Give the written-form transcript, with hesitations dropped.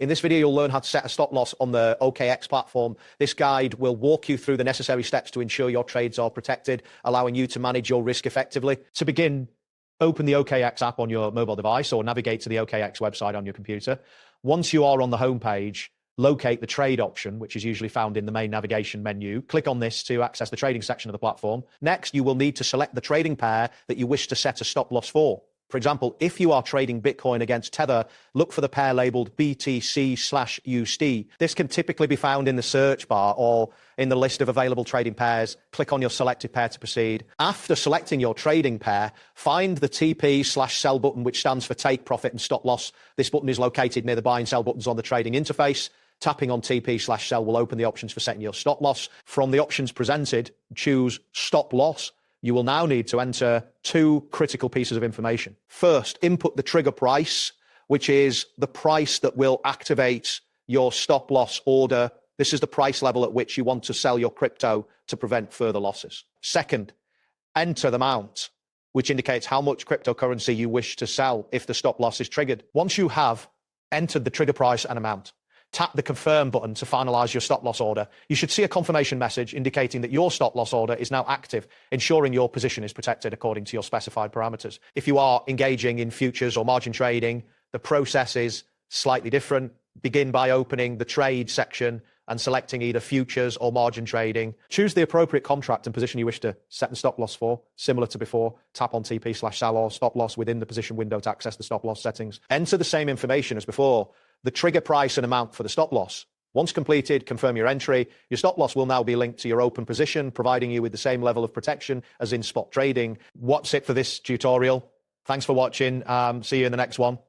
In this video, you'll learn how to set a stop loss on the OKX platform. This guide will walk you through the necessary steps to ensure your trades are protected, allowing you to manage your risk effectively. To begin, open the OKX app on your mobile device or navigate to the OKX website on your computer. Once you are on the home page, locate the trade option, which is usually found in the main navigation menu. Click on this to access the trading section of the platform. Next, you will need to select the trading pair that you wish to set a stop loss for. For example, if you are trading Bitcoin against Tether, look for the pair labeled BTC/USD. This can typically be found in the search bar or in the list of available trading pairs. Click on your selected pair to proceed. After selecting your trading pair, find the TP/sell button, which stands for take profit and stop loss. This button is located near the buy and sell buttons on the trading interface. Tapping on TP/sell will open the options for setting your stop loss. From the options presented, choose stop loss. You will now need to enter two critical pieces of information. First, input the trigger price, which is the price that will activate your stop loss order. This is the price level at which you want to sell your crypto to prevent further losses. Second, enter the amount, which indicates how much cryptocurrency you wish to sell if the stop loss is triggered. Once you have entered the trigger price and amount, tap the confirm button to finalize your stop loss order. You should see a confirmation message indicating that your stop loss order is now active, ensuring your position is protected according to your specified parameters. If you are engaging in futures or margin trading, the process is slightly different. Begin by opening the trade section and selecting either futures or margin trading. Choose the appropriate contract and position you wish to set the stop loss for. Similar to before, tap on TP/sell or stop loss within the position window to access the stop loss settings. Enter the same information as before, the trigger price and amount for the stop loss. Once completed, confirm your entry. Your stop loss will now be linked to your open position, providing you with the same level of protection as in spot trading. What's it for this tutorial? Thanks for watching. See you in the next one.